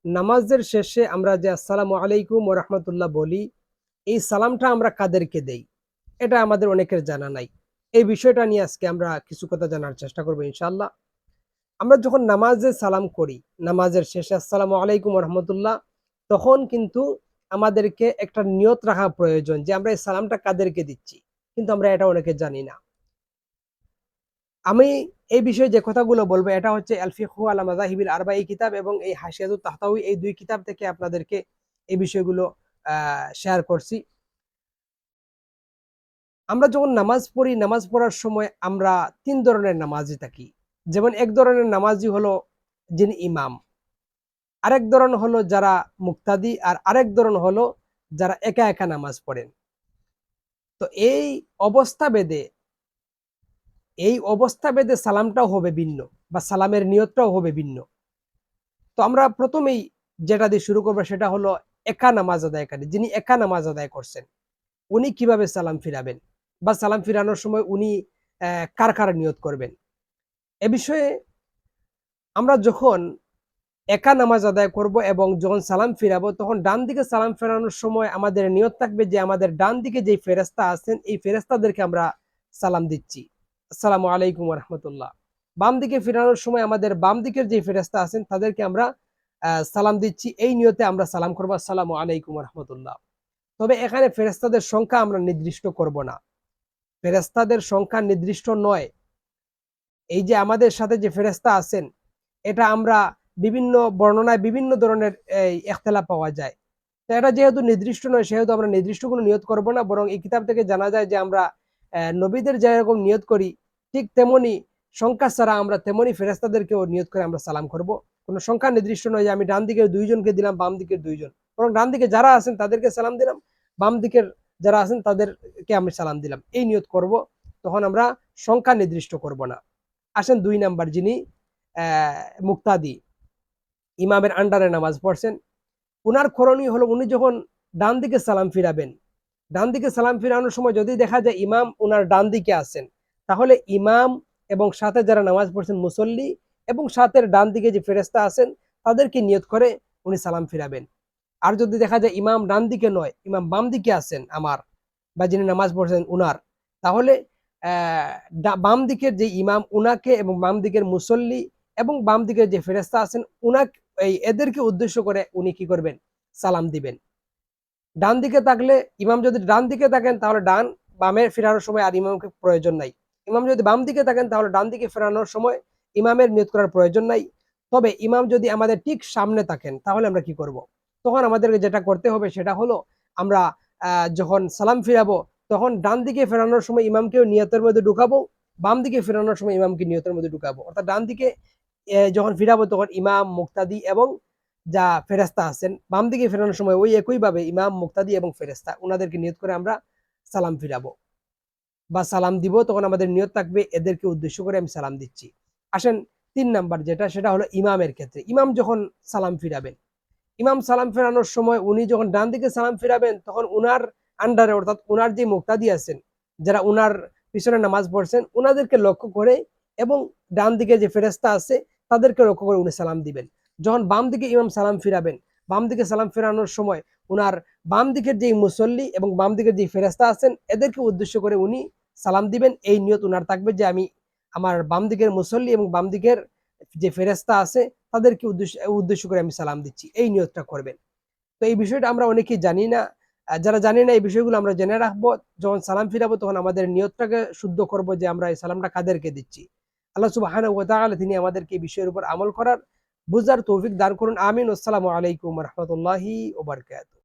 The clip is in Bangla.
নামাজের শেষে আমরা যে আসসালামু আলাইকুম ওয়া রাহমাতুল্লাহ বলি, এই সালামটা আমরা কাদেরকে দেই? এটা আমাদের অনেকের জানা নাই। এই বিষয়টা নিয়ে আজকে আমরা কিছু কথা জানার চেষ্টা করব ইনশাআল্লাহ। আমরা যখন নামাজে সালাম করি, নামাজের শেষে আসসালামু আলাইকুম ওয়া রাহমাতুল্লাহ, তখন কিন্তু আমাদেরকে একটা নিয়ত রাখা প্রয়োজন যে আমরা এই সালামটা কাদেরকে দিচ্ছি। কিন্তু আমরা এটা অনেকে জানি না। আমি এই বিষয়ে যে কথাগুলো বলব এটা হচ্ছে আল ফিকহু আলা মাযাহিবিল আরবা এই কিতাব এবং এই হাশিয়াতুত তাহতাউই এই ২ কিতাব থেকে আপনাদেরকে এই বিষয়গুলো শেয়ার করছি। আমরা যখন নামাজ পড়ি, নামাজ পড়ার সময় আমরা ৩ ধরনের নামাজি থাকি। যেমন এক ধরনের নামাজি হলো যিনি ইমাম। আরেক ধরন হলো যারা মুক্তাদি আর আরেক ধরন হলো যারা একা, একা নামাজ পড়েন। তো এই অবস্থা ভেদে সালামটাও হবে ভিন্ন বা সালামের নিয়তটাও হবে ভিন্ন। তো আমরা ১ম এই যেটা দিয়ে শুরু করব সেটা হলো একা নামাজ আদায়কারী। যিনি একা নামাজ আদায় করছেন, উনি কিভাবে সালাম ফিরাবেন? বা সালাম ফিরানোর সময় উনি কার নিয়ত করবেন? এ বিষয়ে আমরা যখন একা নামাজ আদায় করব এবং যখন সালাম ফিরাবো তখন ডান দিকে সালাম ফেরানোর সময় আমাদের নিয়ত থাকবে যে আমাদের ডান দিকে যেই ফেরেশতা আছেন এই ফেরেশতাদেরকে আমরা সালাম দিচ্ছি। আসসালামু আলাইকুম ওয়া রাহমাতুল্লাহ। বাম দিকে ফিরানোর সময় আমাদের বাম দিকের যে ফেরেশতা আছেন তাদেরকে আমরা সালাম দিচ্ছি। এই নিয়তে আমরা সালাম করব আসসালামু আলাইকুম ওয়া রাহমাতুল্লাহ। তবে এখানে ফেরেশতাদের সংখ্যা আমরা নির্দিষ্ট করব না। ফেরেশতাদের সংখ্যা নির্দিষ্ট নয়। এই যে আমাদের সাথে যে ফেরেশতা আছেন, এটা আমরা বিভিন্ন বর্ণনায় বিভিন্ন ধরনের ইখতিলাফ পাওয়া যায়। তো এটা যেহেতু নির্দিষ্ট নয়, সেহেতু আমরা নির্দিষ্ট কোনো নিয়ত করব না। বরং এই কিতাব থেকে জানা যায় যে আমরা নবীদের যেরকম নিয়ত করি, ঠিক তেমনি সংখ্যা ছাড়া আমরা তেমনি ফেরেশতাদেরকেও নিয়ত করে আমরা সালাম করব। কোনো সংখ্যা নির্দিষ্ট নয় যে আমি ডান দিকের ২ জনকে দিলাম, বাম দিকের ২ জন। বরং ডান দিকে যারা আছেন তাদেরকে সালাম দিলাম, বাম দিকের যারা আছেন তাদেরকে আমি সালাম দিলাম। এই নিয়ত করব। তখন আমরা সংখ্যা নির্দিষ্ট করব না। আসেন ২ নাম্বার যিনি মুক্তাদি, ইমামের আন্ডারে নামাজ পড়ছেন। উনার করণীয় হলো উনি যখন ডান দিকে সালাম ফিরাবেন, ডান দিকে সালাম ফিরানোর সময় যদি দেখা যায় ইমাম উনার ডান দিকে আছেন, তাহলে ইমাম এবং সাথে যারা নামাজ পড়ছেন মুসল্লি এবং সাথে ডান দিকে যে ফেরেশতা আছেন তাদেরকে নিয়ত করে উনি সালাম ফিরাবেন। আর যদি দেখা যায় ইমাম ডান দিকে নয়, ইমাম বাম দিকে আছেন আমার বা যিনি নামাজ পড়ছেন উনার, তাহলে বাম দিকের যে ইমাম উনাকে এবং বাম দিকের মুসল্লি এবং বাম দিকের যে ফেরেশতা আছেন এদেরকে উদ্দেশ্য করে উনি কি করবেন? সালাম দিবেন। ডান দিকে থাকলে ইমাম যদি ডান দিকে থাকেন তাহলে বামে ফেরানোর সময় আর ইমামকে প্রয়োজন নাই। ইমাম যদি বাম দিকে থাকেন তাহলে ডান দিকে ফেরানোর সময় ইমামের নিয়ত করার প্রয়োজন নাই। তবে ইমাম যদি আমাদের ঠিক সামনে থাকেন তাহলে আমরা কি করব? তখন আমাদেরকে যেটা করতে হবে সেটা হলো আমরা যখন সালাম ফিরাবো তখন ডান দিকে ফেরানোর সময় ইমামকেও নিয়তের মধ্যে ঢুকাবো, বাম দিকে ফেরানোর সময় ইমামকে নিয়তের মধ্যে ঢুকাবো। অর্থাৎ ডান দিকে যখন ফিরাবো তখন ইমাম, মুক্তাদি এবং যা ফেরেশতা আছেন, বাম দিকে ফেরানোর সময় ওই একইভাবে ইমাম, মুক্তাদি এবং ফেরেশতা উনাদেরকে নিয়ত করে আমরা সালাম ফিরাবো বা সালাম দিব। তখন আমাদের নিয়ত থাকবে এদেরকে উদ্দেশ্য করে আমি সালাম দিচ্ছি। আসেন ৩ নাম্বার যেটা সেটা হলো ইমামের ক্ষেত্রে। ইমাম যখন সালাম ফিরাবেন, ইমাম সালাম ফেরানোর সময় উনি যখন ডান দিকে সালাম ফিরাবেন তখন উনার আন্ডারে অর্থাৎ উনার যে মুক্তাদি আছেন, যারা উনার পিছনে নামাজ পড়ছেন, উনাদেরকে লক্ষ্য করে এবং ডান দিকে যে ফেরেশতা আছে তাদেরকে লক্ষ্য করে উনি সালাম দিবেন। যখন বাম দিকে ইমাম সালাম ফিরাবেন, বাম দিকে সালাম ফেরানোর সময় উনার বাম দিকের যেই মুসল্লি এবং বাম দিকের যে ফেরেশতা আছেন এদেরকে উদ্দেশ্য করে উনি সালাম দিবেন। এই নিয়ত উনার থাকবে যে আমি আমার বাম দিকের মুসল্লি এবং বাম দিকের যে ফেরেশতা আছে তাদেরকে উদ্দেশ্য করে আমি সালাম দিচ্ছি। এই নিয়তটা করবেন। তো এই বিষয়টা আমরা অনেকেই জানি না। যারা জানি না এই বিষয়গুলো আমরা জেনে রাখবো। যখন সালাম ফিরাবো তখন আমাদের নিয়তটাকে শুদ্ধ করব যে আমরা এই সালামটা কাদেরকে দিচ্ছি। আল্লাহ সুবহানাহু ওয়া তাআলা তিনি আমাদেরকে এই বিষয়ের উপর আমল করার বুঝার তৌফিক দান করুন। আমিন। আসসালামু আলাইকুম ওয়া রাহমাতুল্লাহি ওয়া বারাকাতুহু।